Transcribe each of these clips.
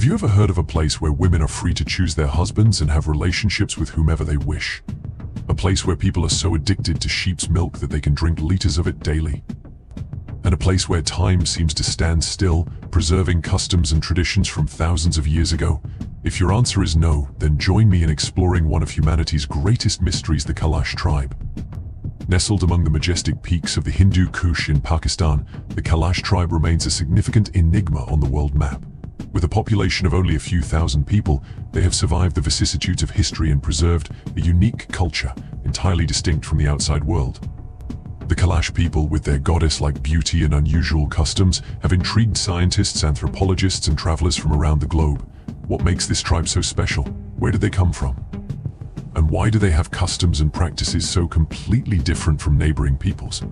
Have you ever heard of a place where women are free to choose their husbands and have relationships with whomever they wish? A place where people are so addicted to sheep's milk that they can drink liters of it daily? And a place where time seems to stand still, preserving customs and traditions from thousands of years ago? If your answer is no, then join me in exploring one of humanity's greatest mysteries, the Kalash tribe. Nestled among the majestic peaks of the Hindu Kush in Pakistan, the Kalash tribe remains a significant enigma on the world map. With a population of only a few thousand people, they have survived the vicissitudes of history and preserved a unique culture, entirely distinct from the outside world. The Kalash people, with their goddess-like beauty and unusual customs, have intrigued scientists, anthropologists, and travelers from around the globe. What makes this tribe so special? Where did they come from? And why do they have customs and practices so completely different from neighboring peoples?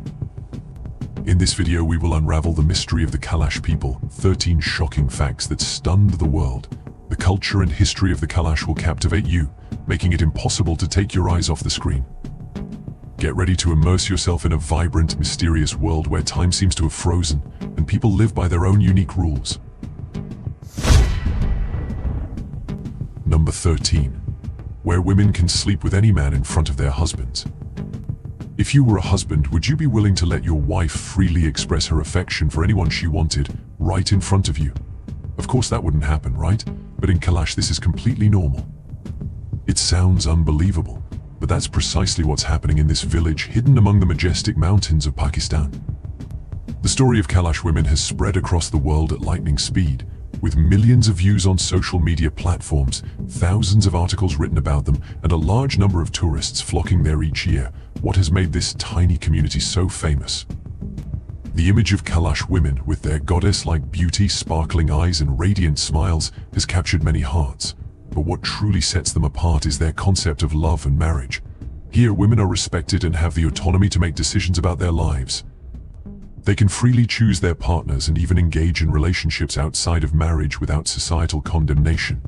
In this video, we will unravel the mystery of the Kalash people, 13 shocking facts that stunned the world. The culture and history of the Kalash will captivate you, making it impossible to take your eyes off the screen. Get ready to immerse yourself in a vibrant, mysterious world where time seems to have frozen and people live by their own unique rules. Number 13. Where women can sleep with any man in front of their husbands. If you were a husband, would you be willing to let your wife freely express her affection for anyone she wanted, right in front of you? Of course that wouldn't happen, right? But in Kalash this is completely normal. It sounds unbelievable, but that's precisely what's happening in this village hidden among the majestic mountains of Pakistan. The story of Kalash women has spread across the world at lightning speed, with millions of views on social media platforms, thousands of articles written about them, and a large number of tourists flocking there each year. What has made this tiny community so famous? The image of Kalash women, with their goddess-like beauty, sparkling eyes, and radiant smiles, has captured many hearts. But what truly sets them apart is their concept of love and marriage. Here, women are respected and have the autonomy to make decisions about their lives. They can freely choose their partners and even engage in relationships outside of marriage without societal condemnation.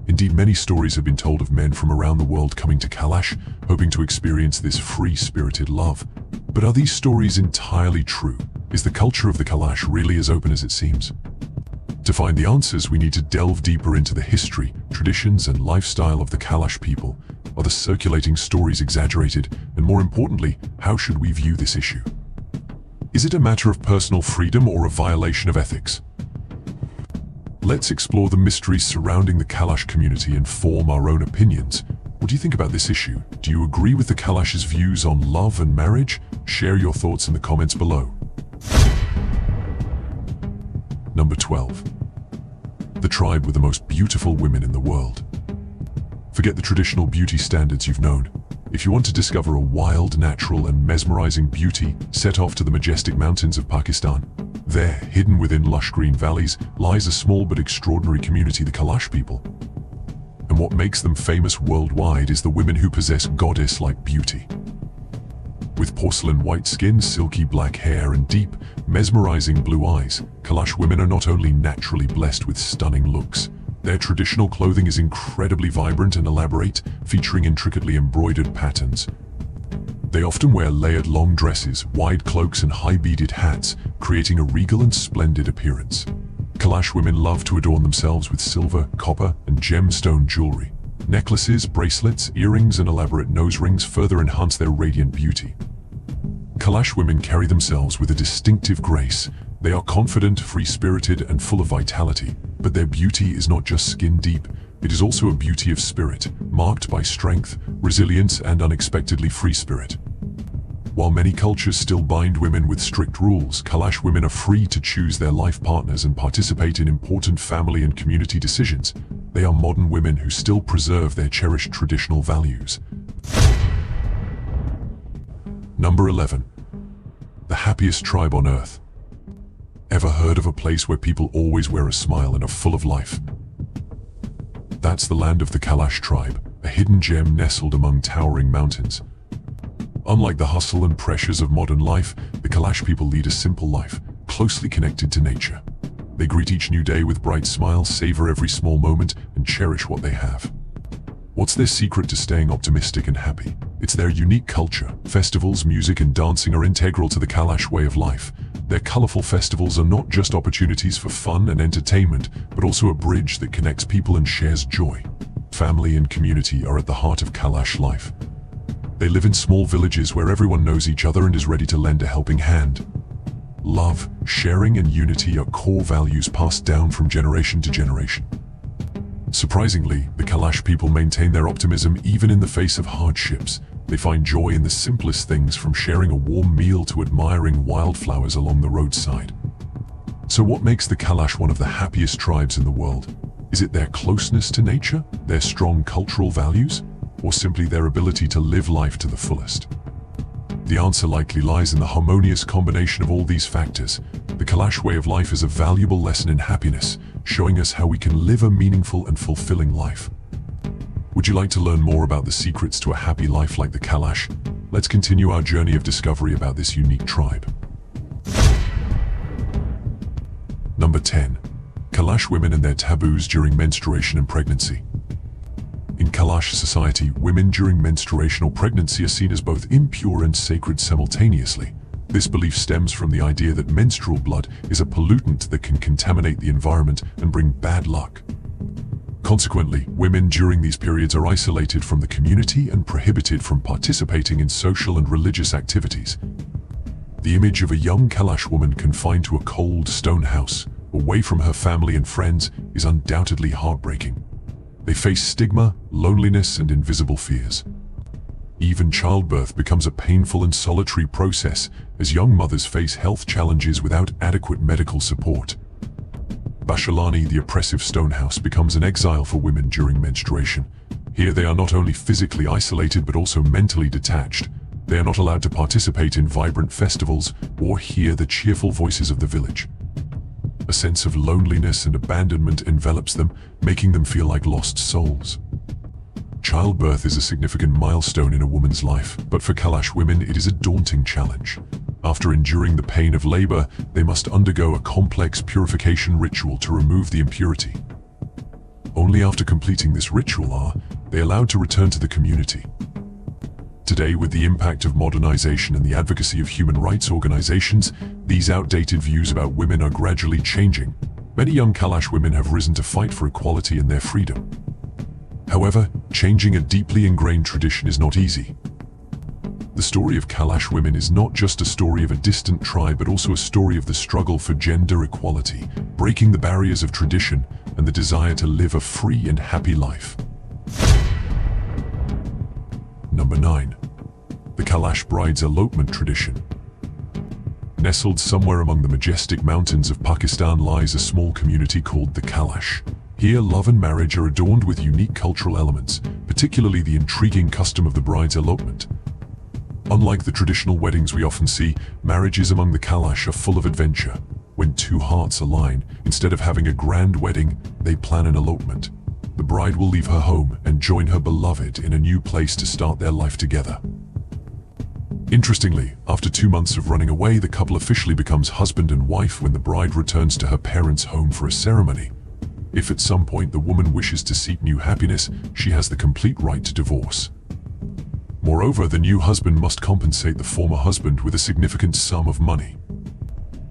Indeed, many stories have been told of men from around the world coming to Kalash, hoping to experience this free-spirited love. But are these stories entirely true? Is the culture of the Kalash really as open as it seems? To find the answers, we need to delve deeper into the history, traditions, and lifestyle of the Kalash people. Are the circulating stories exaggerated? And more importantly, how should we view this issue? Is it a matter of personal freedom or a violation of ethics? Let's explore the mysteries surrounding the Kalash community and form our own opinions. What do you think about this issue? Do you agree with the Kalash's views on love and marriage? Share your thoughts in the comments below. Number 12. The tribe with the most beautiful women in the world. Forget the traditional beauty standards you've known. If you want to discover a wild, natural, and mesmerizing beauty, set off to the majestic mountains of Pakistan. There, hidden within lush green valleys, lies a small but extraordinary community, the Kalash people. And what makes them famous worldwide is the women who possess goddess-like beauty. With porcelain white skin, silky black hair, and deep, mesmerizing blue eyes, Kalash women are not only naturally blessed with stunning looks. Their traditional clothing is incredibly vibrant and elaborate, featuring intricately embroidered patterns. They often wear layered long dresses, wide cloaks, and high beaded hats, creating a regal and splendid appearance. Kalash women love to adorn themselves with silver, copper, and gemstone jewelry. Necklaces, bracelets, earrings, and elaborate nose rings further enhance their radiant beauty. Kalash women carry themselves with a distinctive grace. They are confident, free-spirited, and full of vitality. But their beauty is not just skin-deep, it is also a beauty of spirit, marked by strength, resilience, and unexpectedly free spirit. While many cultures still bind women with strict rules, Kalash women are free to choose their life partners and participate in important family and community decisions. They are modern women who still preserve their cherished traditional values. Number 11. The happiest tribe on earth. Ever heard of a place where people always wear a smile and are full of life? That's the land of the Kalash tribe, a hidden gem nestled among towering mountains. Unlike the hustle and pressures of modern life, the Kalash people lead a simple life, closely connected to nature. They greet each new day with bright smiles, savor every small moment, and cherish what they have. What's their secret to staying optimistic and happy? It's their unique culture. Festivals, music, and dancing are integral to the Kalash way of life. Their colorful festivals are not just opportunities for fun and entertainment, but also a bridge that connects people and shares joy. Family and community are at the heart of Kalash life. They live in small villages where everyone knows each other and is ready to lend a helping hand. Love, sharing, and unity are core values passed down from generation to generation. Surprisingly, the Kalash people maintain their optimism even in the face of hardships. They find joy in the simplest things, from sharing a warm meal to admiring wildflowers along the roadside. So what makes the Kalash one of the happiest tribes in the world? Is it their closeness to nature, their strong cultural values, or simply their ability to live life to the fullest? The answer likely lies in the harmonious combination of all these factors. The Kalash way of life is a valuable lesson in happiness, showing us how we can live a meaningful and fulfilling life. Would you like to learn more about the secrets to a happy life like the Kalash? Let's continue our journey of discovery about this unique tribe. Number 10. Kalash women and their taboos during menstruation and pregnancy. In Kalash society, women during menstruation or pregnancy are seen as both impure and sacred simultaneously. This belief stems from the idea that menstrual blood is a pollutant that can contaminate the environment and bring bad luck. Consequently, women during these periods are isolated from the community and prohibited from participating in social and religious activities. The image of a young Kalash woman confined to a cold stone house, away from her family and friends, is undoubtedly heartbreaking. They face stigma, loneliness, and invisible fears. Even childbirth becomes a painful and solitary process as young mothers face health challenges without adequate medical support. Bashalani, the oppressive stone house, becomes an exile for women during menstruation. Here they are not only physically isolated but also mentally detached. They are not allowed to participate in vibrant festivals or hear the cheerful voices of the village. A sense of loneliness and abandonment envelops them, making them feel like lost souls. Childbirth is a significant milestone in a woman's life, but for Kalash women it is a daunting challenge. After enduring the pain of labor, they must undergo a complex purification ritual to remove the impurity. Only after completing this ritual are they allowed to return to the community. Today, with the impact of modernization and the advocacy of human rights organizations, these outdated views about women are gradually changing. Many young Kalash women have risen to fight for equality and their freedom. However, changing a deeply ingrained tradition is not easy. The story of Kalash women is not just a story of a distant tribe, but also a story of the struggle for gender equality, breaking the barriers of tradition, and the desire to live a free and happy life. Number 9. The Kalash bride's elopement tradition. Nestled somewhere among the majestic mountains of Pakistan lies a small community called the Kalash. Here, love and marriage are adorned with unique cultural elements, particularly the intriguing custom of the bride's elopement. Unlike the traditional weddings we often see, marriages among the Kalash are full of adventure. When two hearts align, instead of having a grand wedding, they plan an elopement. The bride will leave her home and join her beloved in a new place to start their life together. Interestingly, after 2 months of running away, the couple officially becomes husband and wife when the bride returns to her parents' home for a ceremony. If at some point the woman wishes to seek new happiness, she has the complete right to divorce. Moreover, the new husband must compensate the former husband with a significant sum of money.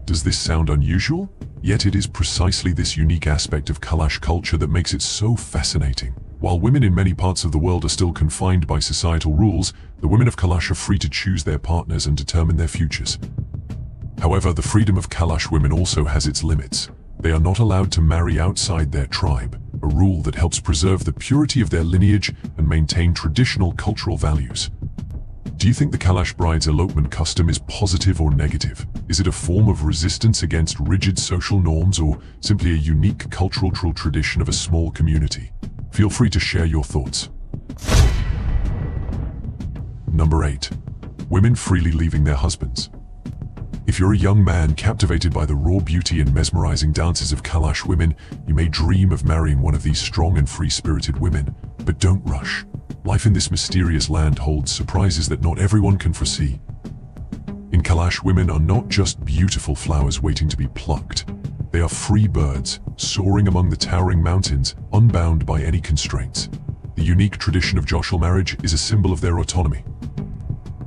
Does this sound unusual? Yet it is precisely this unique aspect of Kalash culture that makes it so fascinating. While women in many parts of the world are still confined by societal rules, the women of Kalash are free to choose their partners and determine their futures. However, the freedom of Kalash women also has its limits. They are not allowed to marry outside their tribe, a rule that helps preserve the purity of their lineage and maintain traditional cultural values. Do you think the Kalash bride's elopement custom is positive or negative? Is it a form of resistance against rigid social norms, or simply a unique cultural tradition of a small community? Feel free to share your thoughts. Number 8. Women freely leaving their husbands. If you're a young man captivated by the raw beauty and mesmerizing dances of Kalash women, you may dream of marrying one of these strong and free-spirited women. But don't rush. Life in this mysterious land holds surprises that not everyone can foresee. In Kalash, women are not just beautiful flowers waiting to be plucked. They are free birds, soaring among the towering mountains, unbound by any constraints. The unique tradition of joshl marriage is a symbol of their autonomy.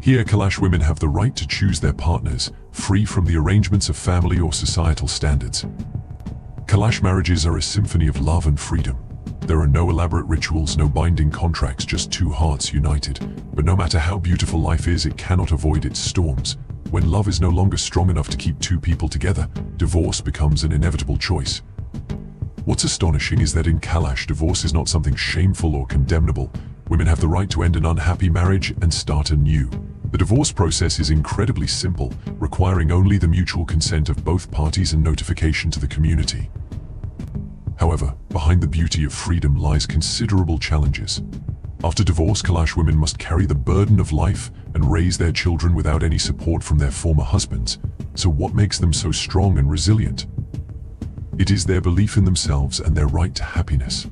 Here, Kalash women have the right to choose their partners, free from the arrangements of family or societal standards. Kalash marriages are a symphony of love and freedom. There are no elaborate rituals, no binding contracts, just two hearts united. But no matter how beautiful life is, it cannot avoid its storms. When love is no longer strong enough to keep two people together, divorce becomes an inevitable choice. What's astonishing is that in Kalash, divorce is not something shameful or condemnable. Women have the right to end an unhappy marriage and start anew. The divorce process is incredibly simple, requiring only the mutual consent of both parties and notification to the community. However, behind the beauty of freedom lies considerable challenges. After divorce, Kalash women must carry the burden of life and raise their children without any support from their former husbands. So what makes them so strong and resilient? It is their belief in themselves and their right to happiness.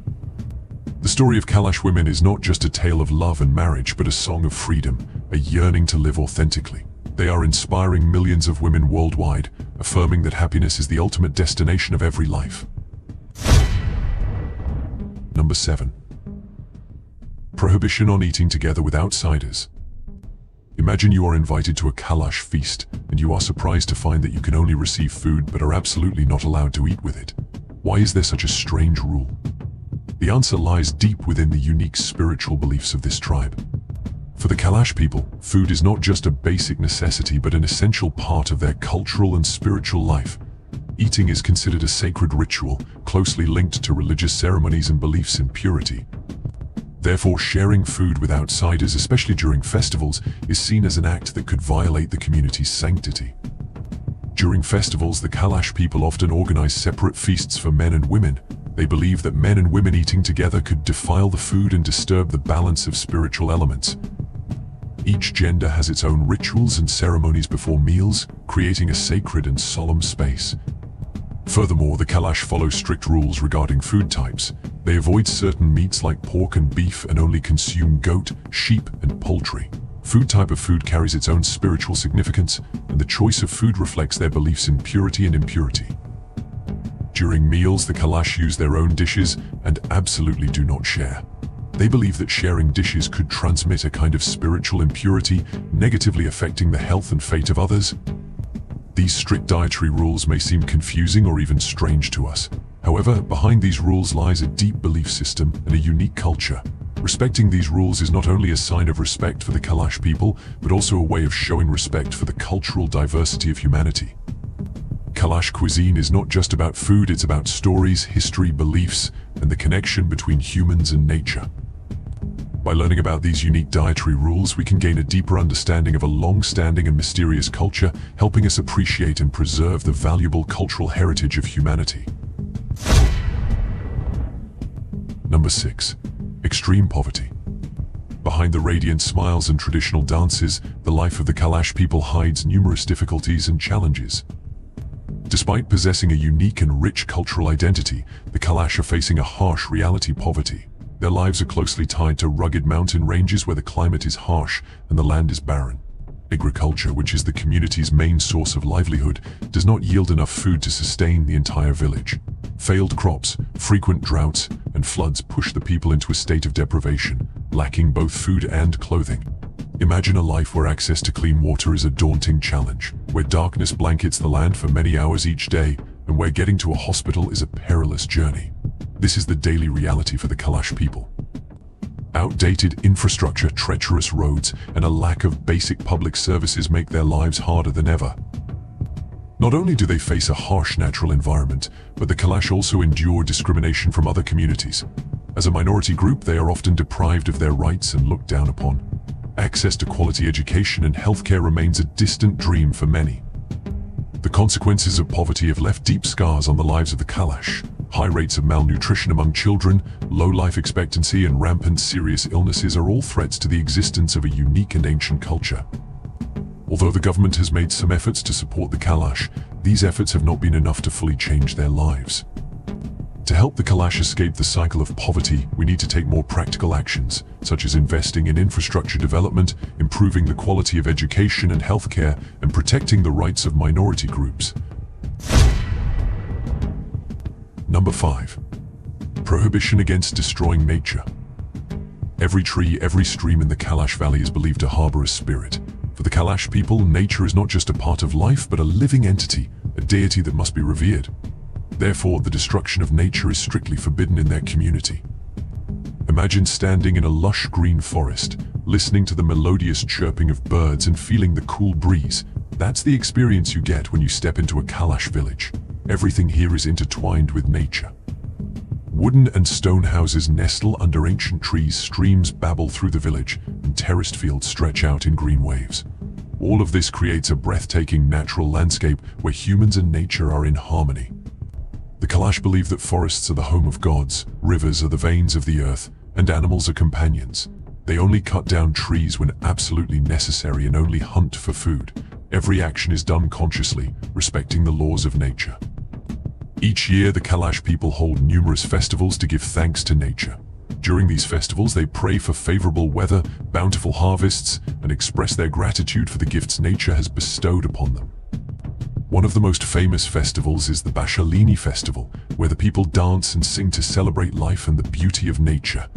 The story of Kalash women is not just a tale of love and marriage, but a song of freedom, a yearning to live authentically. They are inspiring millions of women worldwide, affirming that happiness is the ultimate destination of every life. Number 7. Prohibition on eating together with outsiders. Imagine you are invited to a Kalash feast, and you are surprised to find that you can only receive food but are absolutely not allowed to eat with it. Why is there such a strange rule? The answer lies deep within the unique spiritual beliefs of this tribe. For the Kalash people, food is not just a basic necessity but an essential part of their cultural and spiritual life. Eating is considered a sacred ritual, closely linked to religious ceremonies and beliefs in purity. Therefore, sharing food with outsiders, especially during festivals, is seen as an act that could violate the community's sanctity. During festivals, the Kalash people often organize separate feasts for men and women. They believe that men and women eating together could defile the food and disturb the balance of spiritual elements. Each gender has its own rituals and ceremonies before meals, creating a sacred and solemn space. Furthermore, the Kalash follow strict rules regarding food types. They avoid certain meats like pork and beef and only consume goat, sheep, and poultry. Food type of food carries its own spiritual significance, and the choice of food reflects their beliefs in purity and impurity. During meals, the Kalash use their own dishes and absolutely do not share. They believe that sharing dishes could transmit a kind of spiritual impurity, negatively affecting the health and fate of others. These strict dietary rules may seem confusing or even strange to us. However, behind these rules lies a deep belief system and a unique culture. Respecting these rules is not only a sign of respect for the Kalash people, but also a way of showing respect for the cultural diversity of humanity. Kalash cuisine is not just about food, it's about stories, history, beliefs, and the connection between humans and nature. By learning about these unique dietary rules, we can gain a deeper understanding of a long-standing and mysterious culture, helping us appreciate and preserve the valuable cultural heritage of humanity. Number 6. Extreme poverty. Behind the radiant smiles and traditional dances, the life of the Kalash people hides numerous difficulties and challenges. Despite possessing a unique and rich cultural identity, the Kalash are facing a harsh reality: poverty. Their lives are closely tied to rugged mountain ranges where the climate is harsh and the land is barren. Agriculture, which is the community's main source of livelihood, does not yield enough food to sustain the entire village. Failed crops, frequent droughts, and floods push the people into a state of deprivation, lacking both food and clothing. Imagine a life where access to clean water is a daunting challenge, where darkness blankets the land for many hours each day, and where getting to a hospital is a perilous journey. This is the daily reality for the Kalash people. Outdated infrastructure, treacherous roads, and a lack of basic public services make their lives harder than ever. Not only do they face a harsh natural environment, but the Kalash also endure discrimination from other communities. As a minority group, they are often deprived of their rights and looked down upon. Access to quality education and healthcare remains a distant dream for many. The consequences of poverty have left deep scars on the lives of the Kalash. High rates of malnutrition among children, low life expectancy, and rampant serious illnesses are all threats to the existence of a unique and ancient culture. Although the government has made some efforts to support the Kalash, these efforts have not been enough to fully change their lives. To help the Kalash escape the cycle of poverty, we need to take more practical actions, such as investing in infrastructure development, improving the quality of education and healthcare, and protecting the rights of minority groups. Number 5. Prohibition against destroying nature. Every tree, every stream in the Kalash Valley is believed to harbor a spirit. For the Kalash people, nature is not just a part of life, but a living entity, a deity that must be revered. Therefore, the destruction of nature is strictly forbidden in their community. Imagine standing in a lush green forest, listening to the melodious chirping of birds and feeling the cool breeze. That's the experience you get when you step into a Kalash village. Everything here is intertwined with nature. Wooden and stone houses nestle under ancient trees, streams babble through the village, and terraced fields stretch out in green waves. All of this creates a breathtaking natural landscape where humans and nature are in harmony. The Kalash believe that forests are the home of gods, rivers are the veins of the earth, and animals are companions. They only cut down trees when absolutely necessary and only hunt for food. Every action is done consciously, respecting the laws of nature. Each year, the Kalash people hold numerous festivals to give thanks to nature. During these festivals, they pray for favorable weather, bountiful harvests, and express their gratitude for the gifts nature has bestowed upon them. One of the most famous festivals is the Bashalini festival, where the people dance and sing to celebrate life and the beauty of nature.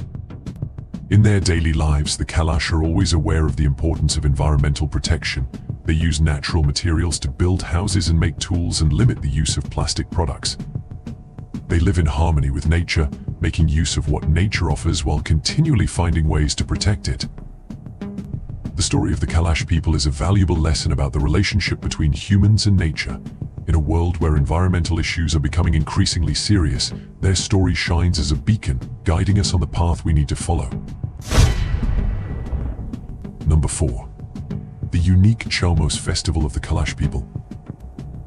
In their daily lives, the Kalash are always aware of the importance of environmental protection. They use natural materials to build houses and make tools and limit the use of plastic products. They live in harmony with nature, making use of what nature offers while continually finding ways to protect it. The story of the Kalash people is a valuable lesson about the relationship between humans and nature. In a world where environmental issues are becoming increasingly serious, their story shines as a beacon, guiding us on the path we need to follow. Number 4. The unique Chomos festival of the Kalash people.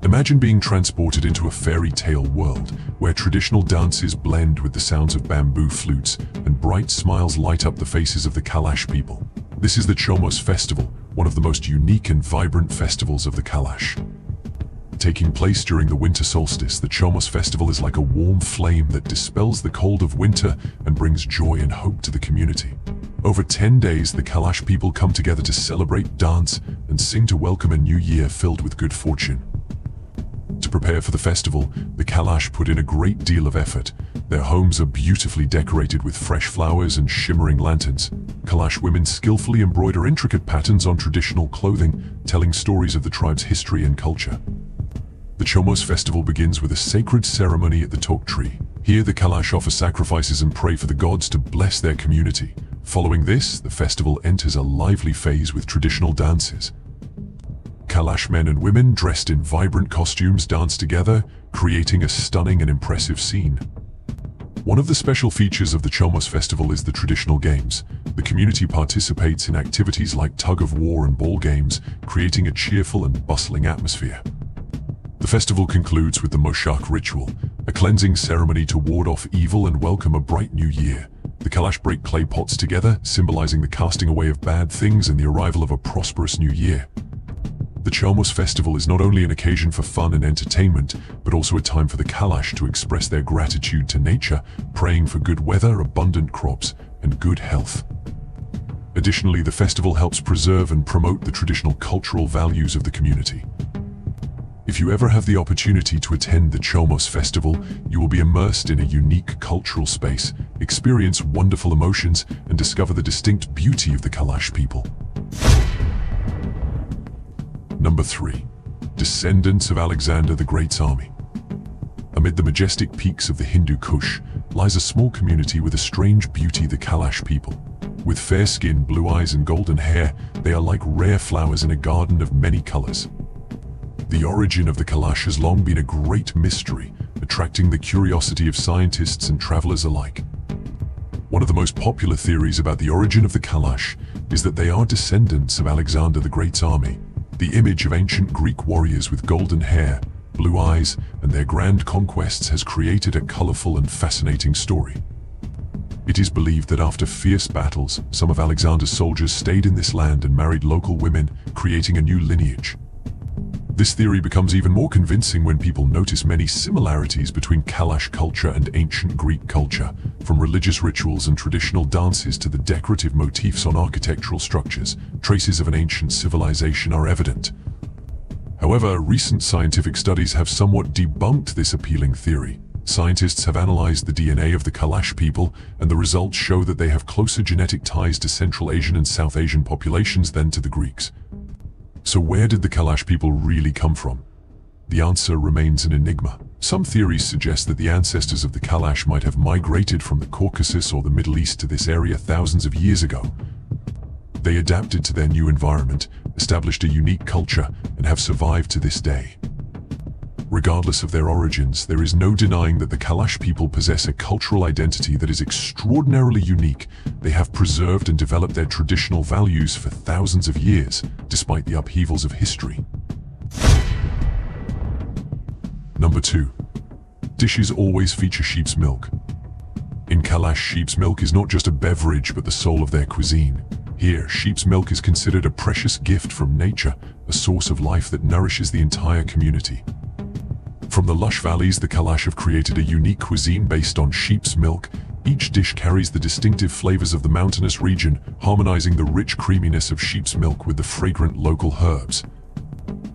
Imagine being transported into a fairy tale world where traditional dances blend with the sounds of bamboo flutes and bright smiles light up the faces of the Kalash people. This is the Chomos festival, one of the most unique and vibrant festivals of the Kalash. Taking place during the winter solstice, the Chomos festival is like a warm flame that dispels the cold of winter and brings joy and hope to the community. Over 10 days, the Kalash people come together to celebrate, dance, and sing to welcome a new year filled with good fortune. To prepare for the festival, the Kalash put in a great deal of effort. Their homes are beautifully decorated with fresh flowers and shimmering lanterns. Kalash women skillfully embroider intricate patterns on traditional clothing, telling stories of the tribe's history and culture. The Chomos festival begins with a sacred ceremony at the Tok tree. Here, the Kalash offer sacrifices and pray for the gods to bless their community. Following this, the festival enters a lively phase with traditional dances. Kalash men and women dressed in vibrant costumes dance together, creating a stunning and impressive scene. One of the special features of the Chomos festival is the traditional games. The community participates in activities like tug-of-war and ball games, creating a cheerful and bustling atmosphere. The festival concludes with the Moshak ritual, a cleansing ceremony to ward off evil and welcome a bright new year. The Kalash break clay pots together, symbolizing the casting away of bad things and the arrival of a prosperous new year. The Chomos festival is not only an occasion for fun and entertainment, but also a time for the Kalash to express their gratitude to nature, praying for good weather, abundant crops, and good health. Additionally, the festival helps preserve and promote the traditional cultural values of the community. If you ever have the opportunity to attend the Chomos festival, you will be immersed in a unique cultural space, experience wonderful emotions, and discover the distinct beauty of the Kalash people. Number 3. Descendants of Alexander the Great's army. Amid the majestic peaks of the Hindu Kush lies a small community with a strange beauty, the Kalash people. With fair skin, blue eyes, and golden hair, they are like rare flowers in a garden of many colors. The origin of the Kalash has long been a great mystery, attracting the curiosity of scientists and travelers alike. One of the most popular theories about the origin of the Kalash is that they are descendants of Alexander the Great's army. The image of ancient Greek warriors with golden hair, blue eyes, and their grand conquests has created a colorful and fascinating story. It is believed that after fierce battles, some of Alexander's soldiers stayed in this land and married local women, creating a new lineage. This theory becomes even more convincing when people notice many similarities between Kalash culture and ancient Greek culture, from religious rituals and traditional dances to the decorative motifs on architectural structures. Traces of an ancient civilization are evident. However, recent scientific studies have somewhat debunked this appealing theory. Scientists have analyzed the DNA of the Kalash people, and the results show that they have closer genetic ties to Central Asian and South Asian populations than to the Greeks. So where did the Kalash people really come from? The answer remains an enigma. Some theories suggest that the ancestors of the Kalash might have migrated from the Caucasus or the Middle East to this area thousands of years ago. They adapted to their new environment, established a unique culture, and have survived to this day. Regardless of their origins, there is no denying that the Kalash people possess a cultural identity that is extraordinarily unique. They have preserved and developed their traditional values for thousands of years, despite the upheavals of history. Number 2. Dishes always feature sheep's milk. In Kalash, sheep's milk is not just a beverage but the soul of their cuisine. Here, sheep's milk is considered a precious gift from nature, a source of life that nourishes the entire community. From the lush valleys, the Kalash have created a unique cuisine based on sheep's milk. Each dish carries the distinctive flavors of the mountainous region, harmonizing the rich creaminess of sheep's milk with the fragrant local herbs.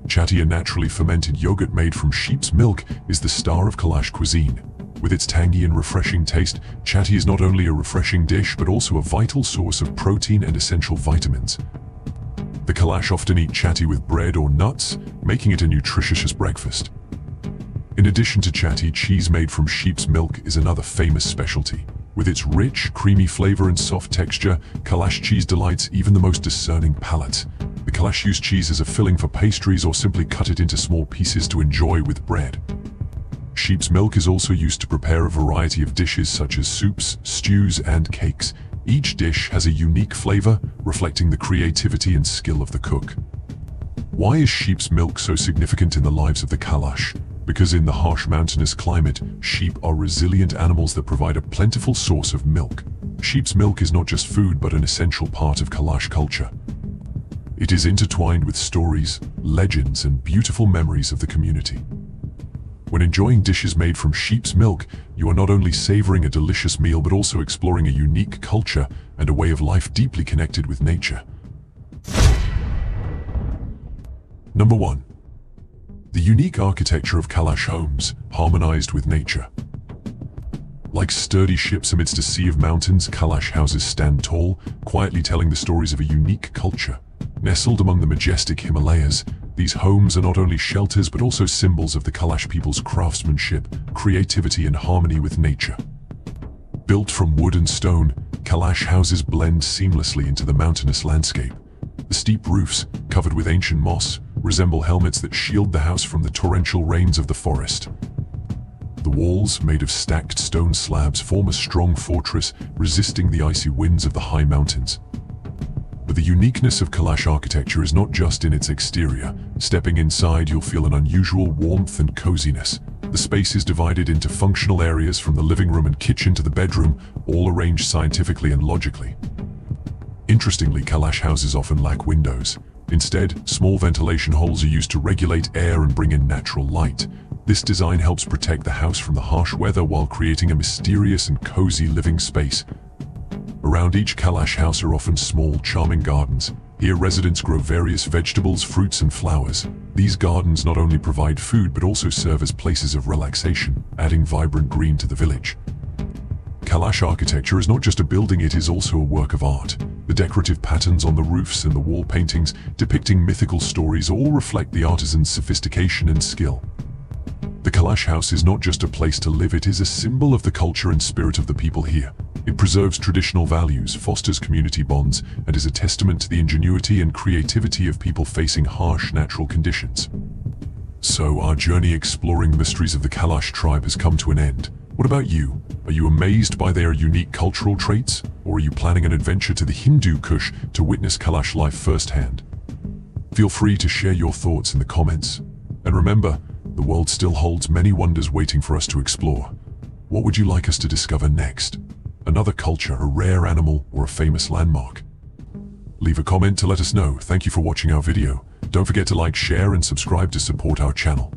Chatti, a naturally fermented yogurt made from sheep's milk, is the star of Kalash cuisine. With its tangy and refreshing taste, chatti is not only a refreshing dish but also a vital source of protein and essential vitamins. The Kalash often eat chatti with bread or nuts, making it a nutritious breakfast. In addition to chatti, cheese made from sheep's milk is another famous specialty. With its rich, creamy flavor and soft texture, Kalash cheese delights even the most discerning palates. The Kalash use cheese as a filling for pastries or simply cut it into small pieces to enjoy with bread. Sheep's milk is also used to prepare a variety of dishes such as soups, stews, and cakes. Each dish has a unique flavor, reflecting the creativity and skill of the cook. Why is sheep's milk so significant in the lives of the Kalash? Because in the harsh mountainous climate, sheep are resilient animals that provide a plentiful source of milk. Sheep's milk is not just food but an essential part of Kalash culture. It is intertwined with stories, legends, and beautiful memories of the community. When enjoying dishes made from sheep's milk, you are not only savoring a delicious meal but also exploring a unique culture and a way of life deeply connected with nature. Number 1. The unique architecture of Kalash homes, harmonized with nature. Like sturdy ships amidst a sea of mountains, Kalash houses stand tall, quietly telling the stories of a unique culture. Nestled among the majestic Himalayas, these homes are not only shelters but also symbols of the Kalash people's craftsmanship, creativity, and harmony with nature. Built from wood and stone, Kalash houses blend seamlessly into the mountainous landscape. The steep roofs, covered with ancient moss, resemble helmets that shield the house from the torrential rains of the forest. The walls, made of stacked stone slabs, form a strong fortress, resisting the icy winds of the high mountains. But the uniqueness of Kalash architecture is not just in its exterior. Stepping inside, you'll feel an unusual warmth and coziness. The space is divided into functional areas from the living room and kitchen to the bedroom, all arranged scientifically and logically. Interestingly, Kalash houses often lack windows. Instead, small ventilation holes are used to regulate air and bring in natural light. This design helps protect the house from the harsh weather while creating a mysterious and cozy living space. Around each Kalash house are often small, charming gardens. Here, residents grow various vegetables, fruits, and flowers. These gardens not only provide food but also serve as places of relaxation, adding vibrant green to the village. Kalash architecture is not just a building, it is also a work of art. The decorative patterns on the roofs and the wall paintings depicting mythical stories all reflect the artisan's sophistication and skill. The Kalash house is not just a place to live, it is a symbol of the culture and spirit of the people here. It preserves traditional values, fosters community bonds, and is a testament to the ingenuity and creativity of people facing harsh natural conditions. So, our journey exploring the mysteries of the Kalash tribe has come to an end. What about you? Are you amazed by their unique cultural traits? Or are you planning an adventure to the Hindu Kush to witness Kalash life firsthand? Feel free to share your thoughts in the comments. And remember, the world still holds many wonders waiting for us to explore. What would you like us to discover next? Another culture, a rare animal, or a famous landmark? Leave a comment to let us know. Thank you for watching our video. Don't forget to like, share, and subscribe to support our channel.